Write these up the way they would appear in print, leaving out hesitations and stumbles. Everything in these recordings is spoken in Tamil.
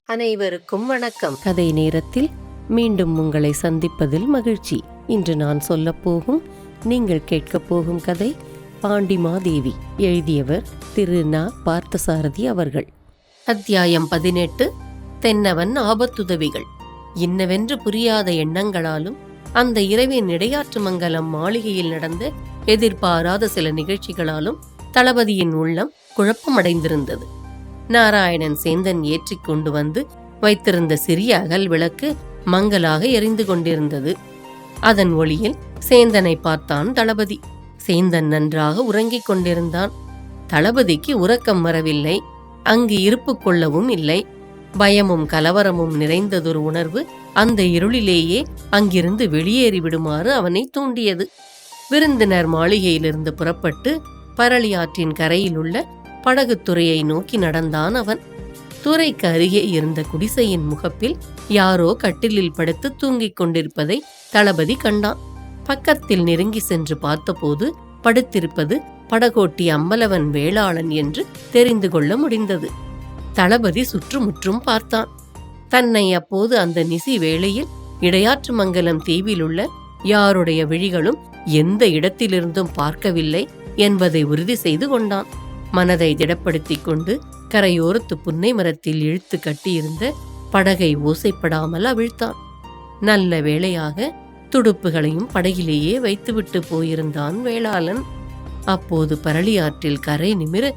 அனைவருக்கும் வணக்கம். கதை நேரத்தில் மீண்டும் உங்களை சந்திப்பதில் மகிழ்ச்சி. இன்று நான் சொல்லப்போகும் நீங்கள் கேட்கப் போகும் கதை பாண்டிமாதேவி. எழுதியவர் திரு ந. பார்த்தசாரதி அவர்கள். அத்தியாயம் 18. தென்னவன் ஆபத்துதவிகள். இன்னவென்று புரியாத எண்ணங்களாலும் அந்த இரவின் இடையாற்று மங்கலம் மாளிகையில் நடந்த எதிர்பாராத சில நிகழ்ச்சிகளாலும் தளபதியின் உள்ளம் குழப்பமடைந்திருந்தது. நாராயணன் சேந்தன் ஏற்றி கொண்டு வந்து வைத்திருந்த சிறிய அகல் விளக்கு மங்கலாக எரிந்து கொண்டிருந்தது. அதன் ஒளியில் சேந்தனை பார்த்தான் தளபதி. சேந்தன் நன்றாக உறங்கிக் கொண்டிருந்தான். தளபதிக்கு உறக்கம் வரவில்லை. அங்கு இருப்பு கொள்ளவும் இல்லை. பயமும் கலவரமும் நிறைந்ததொரு உணர்வு அந்த இருளிலேயே அங்கிருந்து வெளியேறிவிடுமாறு அவனை தூண்டியது. விருந்தினர் மாளிகையிலிருந்து புறப்பட்டு பரளியாற்றின் கரையில் உள்ள படகுத்துறையை நோக்கி நடந்தான் அவன். துறைக்கு அருகே இருந்த குடிசையின் முகப்பில் யாரோ கட்டிலில் படுத்து தூங்கிக் கொண்டிருப்பதை தளபதி கண்டான். பக்கத்தில் நெருங்கி சென்று பார்த்தபோது படுத்திருப்பது படகோட்டி அம்பலவன் வேளாளன் என்று தெரிந்து கொள்ள முடிந்தது. தளபதி சுற்றுமுற்றும் பார்த்தான். தன்னை அப்போது அந்த நிசி வேளையில் இடையாற்று மங்கலம் தீவில் உள்ள யாருடைய விழிகளும் எந்த இடத்திலிருந்தும் பார்க்கவில்லை என்பதை உறுதி செய்து கொண்டான். மனதை திடப்படுத்திக் கொண்டு கரையோரத்து புன்னை மரத்தில் இழுத்து கட்டியிருந்த படகை ஓசைப்படாமல் அவிழ்த்தான். நல்ல வேளையாக துடுப்புகளையும் படகிலேயே வைத்துவிட்டு போயிருந்தான் வேளாளன். அப்போது பரளியாற்றில் கரை நிமிர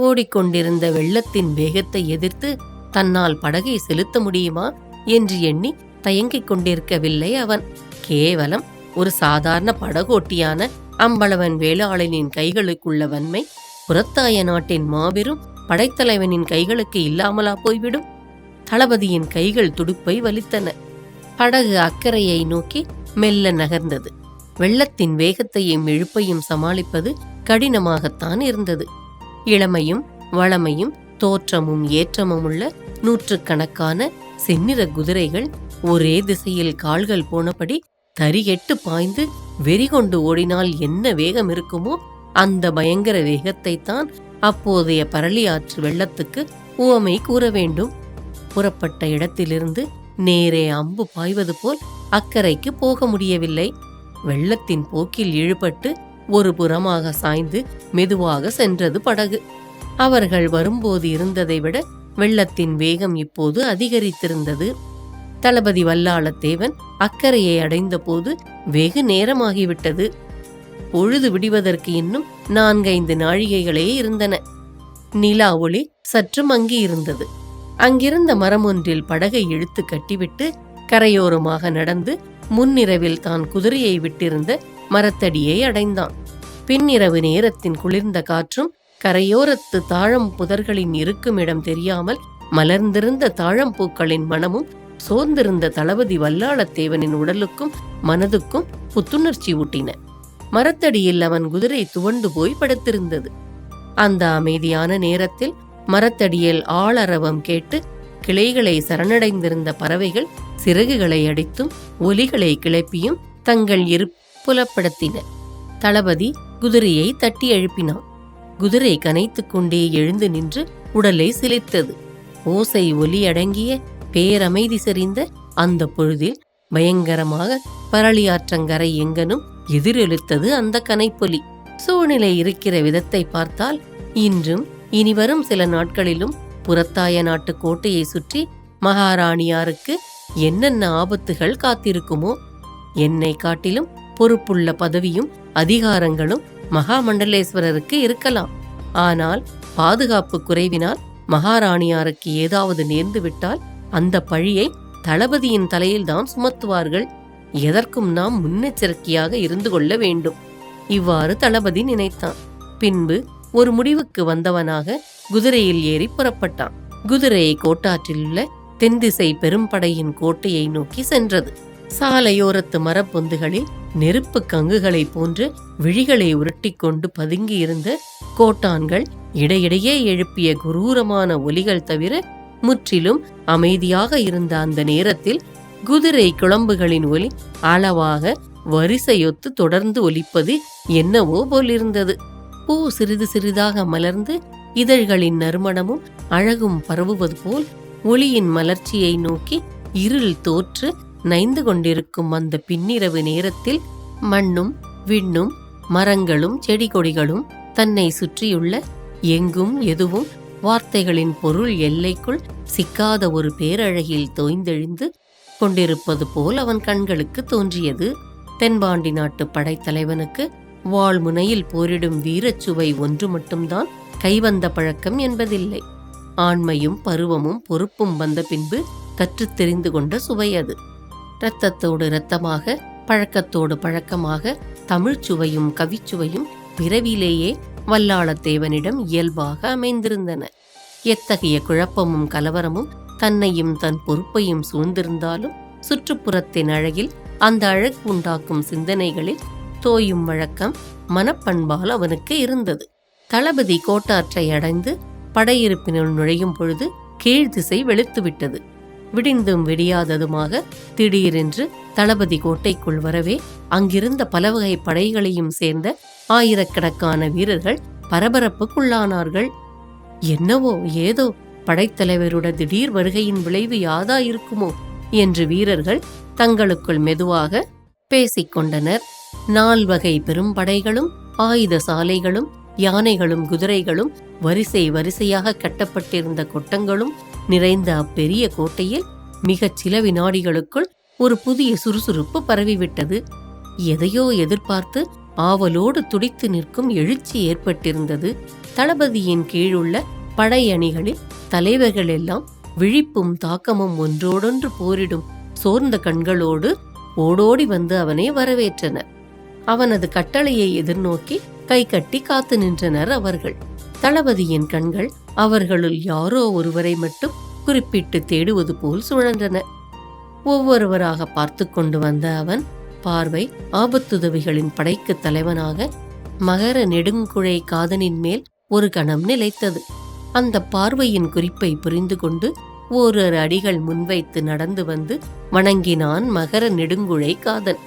ஓடிக்கொண்டிருந்த வெள்ளத்தின் வேகத்தை எதிர்த்து தன்னால் படகை செலுத்த முடியுமா என்று எண்ணி தயங்கிக் கொண்டிருக்கவில்லை அவன். கேவலம் ஒரு சாதாரண படகோட்டியான அம்பலவன் வேளாளனின் கைகளுக்குள்ள வன்மை புறத்தாய நாட்டின் மாபெரும் படைத்தலைவனின் கைகளுக்கு இல்லாமலா போய்விடும்? தளபதியின் கைகள் துடுப்பை வலித்தன. படகு அக்கறையை நோக்கி மெல்ல நகர்ந்தது. வெள்ளத்தின் வேகத்தையும் இழுப்பையும் சமாளிப்பது கடினமாகத்தான் இருந்தது. இளமையும் வளமையும் தோற்றமும் ஏற்றமும் உள்ள நூற்றுக்கணக்கான செந்நிற குதிரைகள் ஒரே திசையில் கால்கள் போனபடி தரிகெட்டு பாய்ந்து வெறிகொண்டு ஓடினால் என்ன வேகம் இருக்குமோ அந்த பயங்கர வேகத்தை தான் அப்போதைய பரளியாற்று வெள்ளத்துக்கு உவமை கூற வேண்டும். புறப்பட்ட இடத்திலிருந்து நேரே அம்பு பாய்வது போல் அக்கறைக்கு போக முடியவில்லை. வெள்ளத்தின் போக்கில் இழுபட்டு ஒரு புறமாக சாய்ந்து மெதுவாக சென்றது படகு. அவர்கள் வரும்போது இருந்ததை விட வெள்ளத்தின் வேகம் இப்போது அதிகரித்திருந்தது. தளபதி வல்லாளத்தேவன் அக்கறையை அடைந்த போது வெகு நேரமாகிவிட்டது. பொழுது விடுவதற்கு இன்னும் 4-5 நாழிகைகளே இருந்தன. நிலா ஒளி சற்று மங்கி இருந்தது. அங்கிருந்த மரம் ஒன்றில் படகை இழுத்து கட்டிவிட்டு கரையோரமாக நடந்து முன்னிரவில் தான் குதிரையை விட்டிருந்த மரத்தடியை அடைந்தான். பின்னிரவு நேரத்தின் குளிர்ந்த காற்றும் கரையோரத்து தாழம் புதர்களின் இருக்குமிடம் தெரியாமல் மலர்ந்திருந்த தாழம்பூக்களின் மனமும் சோர்ந்திருந்த தளபதி வல்லாளத்தேவனின் உடலுக்கும் மனதுக்கும் புத்துணர்ச்சி ஊட்டின. மரத்தடியில் அவன் குதிரை துவண்டு போய் படுத்திருந்தது. அந்த அமைதியான நேரத்தில் மரத்தடியில் ஆளரவம் கேட்டு கிளைகளை சரணடைந்திருந்த பறவைகள் சிறகுகளை அடித்தும் ஒலிகளை கிளப்பியும் தங்கள் புலப்படுத்தின. தளபதி குதிரையை தட்டி எழுப்பினான். குதிரை கனைத்துக் கொண்டே எழுந்து நின்று உடலை சிலிர்த்தது. ஓசை ஒலி அடங்கிய பேரமைதி செறிந்த அந்த பொழுதில் பயங்கரமாக பரளியாற்றங்கரை எங்கனும் எதிரொலித்தது அந்த கனைப்பொலி. சூழ்நிலை இருக்கிற விதத்தை பார்த்தால் இன்றும் இனிவரும் சில நாட்களிலும் புறத்தாய நாட்டு கோட்டையை சுற்றி மகாராணியாருக்கு என்னென்ன ஆபத்துகள் காத்திருக்குமோ. என்னை காட்டிலும் பொறுப்புள்ள பதவியும் அதிகாரங்களும் மகாமண்டலேஸ்வரருக்கு இருக்கலாம். ஆனால் பாதுகாப்பு குறைவினால் மகாராணியாருக்கு ஏதாவது நேர்ந்து விட்டால் அந்த பழியை தளபதியின் தலையில்தான் சுமத்துவார்கள். எதற்கும் நாம் முன்னெச்சரிக்கையாக இருந்து கொள்ள வேண்டும். இவ்வாறு தளபதி நினைத்தான். பின்பு ஒரு முடிவுக்கு வந்தவனாக குதிரையில் ஏறி புறப்பட்டான். குதிரை கோட்டாற்றில் உள்ள தென்திசை பெரும்படையின் கோட்டையை நோக்கி சென்றது. சாலையோரத்து மரப்பொந்துகளில் நெருப்பு கங்குகளை போன்று விழிகளை உருட்டிக்கொண்டு பதுங்கியிருந்த கோட்டான்கள் இடையிடையே எழுப்பிய குரூரமான ஒலிகள் தவிர முற்றிலும் அமைதியாக இருந்த அந்த நேரத்தில் குதிரை குளம்புகளின் ஒலி அளவாக வரிசையொத்து தொடர்ந்து ஒலிப்பது என்னவோ போலிருந்தது. பூ சிறிது சிறிதாக மலர்ந்து இதழ்களின் நறுமணமும் அழகும் பரவுவது போல் ஒளியின் மலர்ச்சியை நோக்கி இருள் தோற்று நைந்து கொண்டிருக்கும் அந்த பின்னிரவு நேரத்தில் மண்ணும் விண்ணும் மரங்களும் செடி கொடிகளும் தன்னை சுற்றியுள்ள எங்கும் எதுவும் வார்த்தைகளின் பொருள் எல்லைக்குள் சிக்காத ஒரு பேரழகில் தோய்ந்தெழுந்து கொண்டிருப்பது போல் அவன் கண்களுக்கு தோன்றியது. தென்பாண்டி நாட்டு படைத்தலைவனுக்கு வாள்முனையில் போரிடும் வீரச்சுவை ஒன்று மட்டும்தான் கைவந்த பழக்கம் என்பதில்லை. ஆண்மையும் பருவமும் பொறுப்பும் வந்த பின்பு கற்றுத் தெரிந்து கொண்ட சுவை அது. இரத்தத்தோடு இரத்தமாக, பழக்கத்தோடு பழக்கமாக தமிழ்ச்சுவையும் கவிச்சுவையும் பிறவிலேயே வல்லாளத்தேவனிடம் இயல்பாக அமைந்திருந்தன. எத்தகைய குழப்பமும் கலவரமும் தன்னையும் தன் பொறுப்பையும் சூழ்ந்திருந்தாலும் சுற்றுப்புறத்தின் அழகில் அந்த அழகு உண்டாக்கும் சிந்தனைகளில் தோயும் வழக்கம் மனப்பண்பால் அவனுக்கு இருந்தது. தளபதி கோட்டாற்றை அடைந்து படையிருப்பினுள் நுழையும் பொழுது கீழ்திசை வெளுத்துவிட்டது. விடிந்தும் விடியாததுமாக திடீரென்று தளபதி கோட்டைக்குள் வரவே அங்கிருந்த பலவகை படைகளையும் சேர்ந்த ஆயிரக்கணக்கான வீரர்கள் பரபரப்புக்குள்ளானார்கள். என்னவோ ஏதோ படைத்தலைவருட திடீர் வருகையின் விளைவு யாதாயிருக்குமோ என்று வீரர்கள் தங்களுக்குள் மெதுவாக பேசிக்கொண்டனர். 4 வகை பெரும் படைகளும் ஆயுத சாலைகளும் யானைகளும் குதிரைகளும் வரிசை வரிசையாக கட்டப்பட்டிருந்த கொட்டங்களும் நிறைந்த அப்பெரிய கோட்டையில் மிகச் சில வினாடிகளுக்குள் ஒரு புதிய சுறுசுறுப்பு பரவிவிட்டது. எதையோ எதிர்பார்த்து ஆவலோடு துடித்து நிற்கும் எழுச்சி ஏற்பட்டிருந்தது. தளபதியின் கீழுள்ள படையணிகளில் தலைவர்கள் எல்லாம் விழிப்பும் தாக்கமும் ஒன்றோடொன்று போரிடும் சோர்ந்த கண்களோடு ஓடோடி வந்து அவனை வரவேற்றனர். அவனது கட்டளையை எதிர்நோக்கி கை கட்டி காத்து நின்றனர் அவர்கள். தளபதியின் கண்கள் அவர்களுள் யாரோ ஒருவரை மட்டும் குறிப்பிட்டு தேடுவது போல் சுழன்றன. ஒவ்வொருவராக பார்த்து கொண்டு வந்த அவன் பார்வை ஆபத்துதவிகளின் படைக்கு தலைவனாக மகர நெடுங்குழை காதனின் மேல் ஒரு கணம் நிலைத்தது. அந்த பார்வையின் குறிப்பை புரிந்து கொண்டு ஓரிரு அடிகள் முன்வைத்து நடந்து வந்து வணங்கினான் மகர நெடுங்குழை காதன்.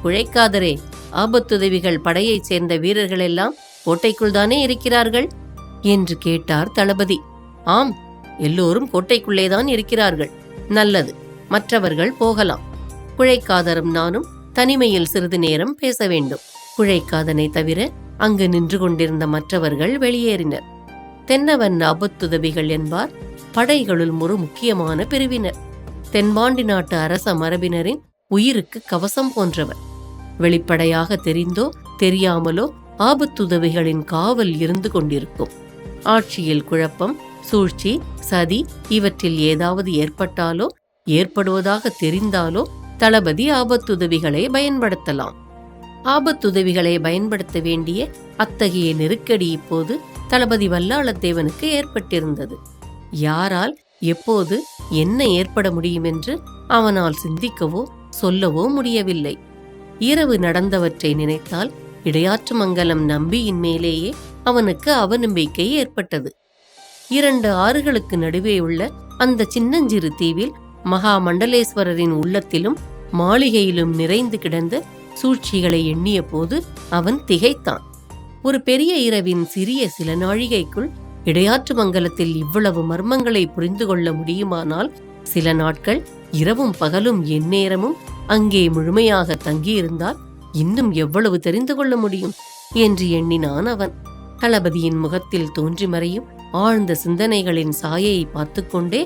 குழைக்காதரே, ஆபத்துதவிகள் படையைச் சேர்ந்த வீரர்கள் எல்லாம் கோட்டைக்குள் தானே இருக்கிறார்கள் என்று கேட்டார் தளபதி. ஆம், எல்லோரும் கோட்டைக்குள்ளேதான் இருக்கிறார்கள். நல்லது, மற்றவர்கள் போகலாம். குழைக்காதரும் நானும் தனிமையில் சிறிது நேரம் பேச வேண்டும். குழைக்காதனை தவிர அங்கு நின்று கொண்டிருந்த மற்றவர்கள் வெளியேறினர். தென்னவன் ஆபத்துதவிகள் என்பார் படைகளுள் ஒரு முக்கியமான பிரிவினர். தென்பாண்டி நாட்டு அரச மரபினரின் உயிருக்கு கவசம் போன்றவர். வெளிப்படையாக தெரிந்தோ தெரியாமலோ ஆபத்துதவிகளின் காவல் இருந்து கொண்டிருக்கும். ஆட்சியில் குழப்பம், சூழ்ச்சி, சதி இவற்றில் ஏதாவது ஏற்பட்டாலோ ஏற்படுவதாக தெரிந்தாலோ தளபதி ஆபத்துதவிகளை பயன்படுத்தலாம். ஆபத்துதவிகளை பயன்படுத்த வேண்டிய அத்தகைய நெருக்கடி இப்போது தளபதி வல்லாளத்தேவனுக்கு ஏற்பட்டிருந்தது. யாரால் எப்போது என்ன ஏற்பட முடியும் என்று அவனால் சிந்திக்கவோ சொல்லவோ முடியவில்லை. இரவு நடந்தவற்றை நினைத்தால் இடையாற்றுமங்கலம் நம்பியின் மேலேயே அவனுக்கு அவநம்பிக்கை ஏற்பட்டது. 2 ஆறுகளுக்கு நடுவே உள்ள அந்த சின்னஞ்சிறு தீவில் மகா மண்டலேஸ்வரரின் உள்ளத்திலும் மாளிகையிலும் நிறைந்து கிடந்த சூழ்ச்சிகளை எண்ணிய போது அவன் திகைத்தான். ஒரு பெரிய இரவின் சிறிய சில நாழிகைக்குள் இடையாற்றுமங்கலத்தில் இவ்வளவு மர்மங்களை புரிந்து கொள்ள முடியுமானால் சில நாட்கள் இரவும் பகலும் எந்நேரமும் அங்கே முழுமையாக தங்கியிருந்தால் இன்னும் எவ்வளவு தெரிந்து கொள்ள முடியும் என்று எண்ணினான் அவன். தளபதியின் முகத்தில் தோன்றி மறையும் ஆழ்ந்த சிந்தனைகளின் சாயையை பார்த்து கொண்டே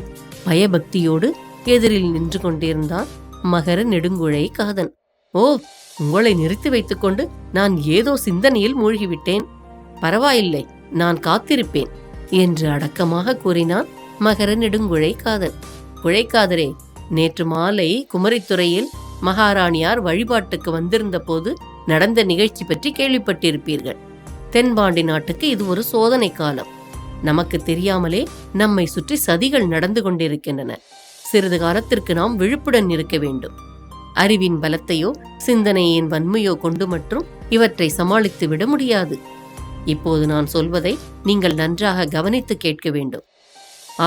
பயபக்தியோடு எதிரில் நின்று கொண்டிருந்தான் மகர நெடுங்குழை காதன். ஓ, உங்களை நிறுத்தி வைத்துக்கொண்டு நான் ஏதோ சிந்தனையில் மூழ்கிவிட்டேன். பரவாயில்லை, நான் காத்திருப்பேன் என்று அடக்கமாக கூறினான் மகர நெடுங்குழை காதன். குழைக்காதரே, நேற்று மாலை குமரித்துறையில் மகாராணியார் வழிபாட்டுக்கு வந்திருந்த போது நடந்த நிகழ்ச்சி பற்றி கேள்விப்பட்டிருப்பீர்கள். தென்பாண்டி நாட்டுக்கு இது ஒரு சோதனை காலம். நமக்கு தெரியாமலே நம்மை சுற்றி சதிகள் நடந்து கொண்டிருக்கின்றன. சிறிது காலத்திற்கு நாம் விழிப்புடன் இருக்க வேண்டும். அறிவின் பலத்தையோ சிந்தனையின் வன்மையோ கொண்டு மட்டும் இவற்றை சமாளித்து விட முடியாது. இப்போது நான் சொல்வதை நீங்கள் நன்றாக கவனித்து கேட்க வேண்டும்.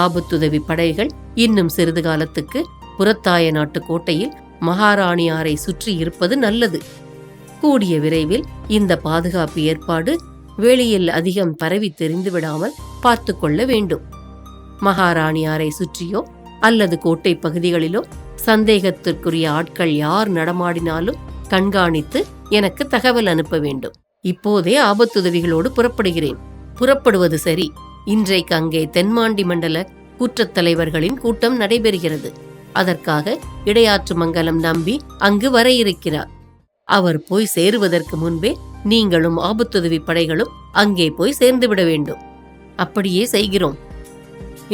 ஆபத்துதவி படைகள் இன்னும் சிறிது காலத்துக்கு புறத்தாய நாட்டு கோட்டையில் மகாராணியாரை சுற்றி இருப்பது நல்லது. கூடிய விரைவில் இந்த பாதுகாப்பு ஏற்பாடு வெளியில் அதிகம் பரவி தெரிந்து விடாமல் பார்த்து கொள்ள வேண்டும். மகாராணியாரை சுற்றியோ அல்லது கோட்டை பகுதிகளிலோ சந்தேகத்திற்குரிய ஆட்கள் யார் நடமாடினாலும் கண்காணித்து எனக்கு தகவல் அனுப்ப வேண்டும். இப்போதே ஆபத்துதவிகளோடு புறப்படுகிறேன். புறப்படுவது சரி. இன்றைக்கு அங்கே தென்மாண்டி மண்டல கூற்றத் தலைவர்களின் கூட்டம் நடைபெறுகிறது. அதற்காக இடையாற்று மங்கலம் நம்பி அங்கு வர இருக்கிறார். அவர் போய் சேருவதற்கு முன்பே நீங்களும் ஆபத்துதவி படைகளும் அங்கே போய் சேர்ந்துவிட வேண்டும். அப்படியே செய்கிறோம்.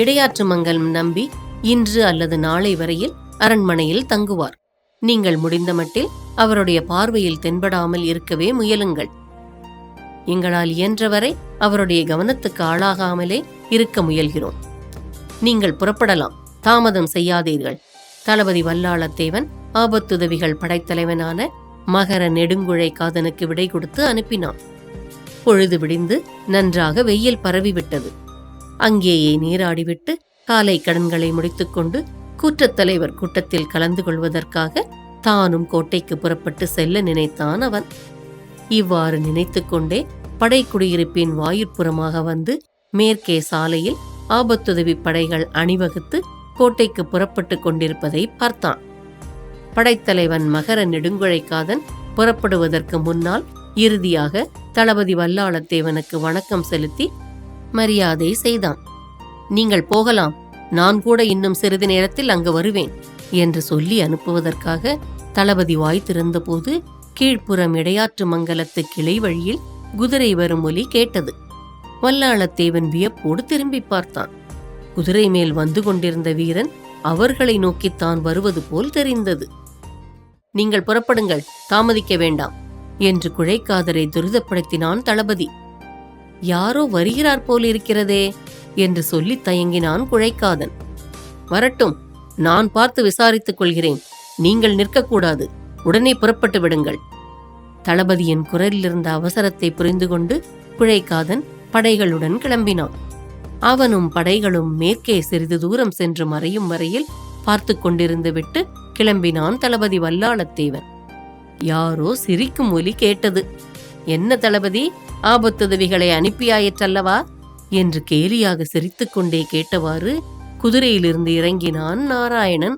இடையாற்று மங்கலம் நம்பி இன்று அல்லது நாளை வரையில் அரண்மனையில் தங்குவார். நீங்கள் முடிந்த மட்டில் அவருடைய பார்வையில் தென்படாமல் இருக்கவே முயலுங்கள். எங்களால் இயன்றவரை அவருடைய கவனத்துக்கு ஆளாகாமலே இருக்க முயல்கிறோம். நீங்கள் புறப்படலாம். தாமதம் செய்யாதீர்கள். தளபதி வல்லாளத்தேவன் ஆபத்துதவிகள் படைத்தலைவனான மகர நெடுங்குழைக்காதனுக்கு விடை கொடுத்து அனுப்பினான். பொழுது விடிந்து நன்றாக வெயில் பரவிவிட்டது. அங்கேயே நீராடிவிட்டு காலை கடன்களை முடித்துக்கொண்டு கூற்றத்தலைவர் கூட்டத்தில் கலந்து கொள்வதற்காக தானும் கோட்டைக்கு புறப்பட்டு செல்ல நினைத்தான் அவன். இவ்வாறு நினைத்துக்கொண்டே படைக்குடியிருப்பின் வாயுப்புறமாக வந்து மேற்கே சாலையில் ஆபத்துதவி படைகள் அணிவகுத்து கோட்டைக்கு புறப்பட்டு கொண்டிருப்பதை பார்த்தான். படைத்தலைவன் மகர நெடுங்குழைக்காதன் புறப்படுவதற்கு முன்னால் இறுதியாக தளபதி வல்லாளத்தேவனுக்கு வணக்கம் செலுத்தி மரியாதை செய்தான். நீங்கள் போகலாம், நான் கூட இன்னும் சிறிது நேரத்தில் அங்கு வருவேன் என்று சொல்லி அனுப்புவதற்காக தளபதி வாய் திறந்தபோது கீழ்ப்புறம் இடையாற்று மங்கலத்து கிளை வழியில் குதிரை வரும் ஒலி கேட்டது. வல்லாளத்தேவன் வியப்போடு திரும்பி பார்த்தான். குதிரை மேல் வந்து கொண்டிருந்த வீரன் அவர்களை நோக்கித்தான் வருவது போல் தெரிந்தது. நீங்கள் புறப்படுங்கள், தாமதிக்க வேண்டாம் என்று குழைக்காதரை துரிதப்படுத்தினான் தளபதி. யாரோ வருகிறார் போலிருக்கிறதே என்று சொல்லி தயங்கினான் குழைக்காதன். வரட்டும், நான் பார்த்து விசாரித்துக் கொள்கிறேன். நீங்கள் நிற்கக்கூடாது, உடனே புறப்பட்டு விடுங்கள். தளபதியின் குரலிலிருந்த அவசரத்தை புரிந்து கொண்டு குழைக்காதன் படைகளுடன் கிளம்பினான். அவனும் படைகளும் மேற்கே சிறிது தூரம் சென்று மறையும் வரையில் பார்த்து கொண்டிருந்து விட்டு கிளம்பினான் தளபதி வல்லாளத்தேவன். யாரோ சிரிக்கும் ஒலி கேட்டது. என்ன தளபதி, ஆபத்துதவிகளை அனுப்பியாயிற்றல்லவா என்று கேலியாக சிரித்துக்கொண்டே கேட்டவாறு குதிரையிலிருந்து இறங்கினான் நாராயணன்.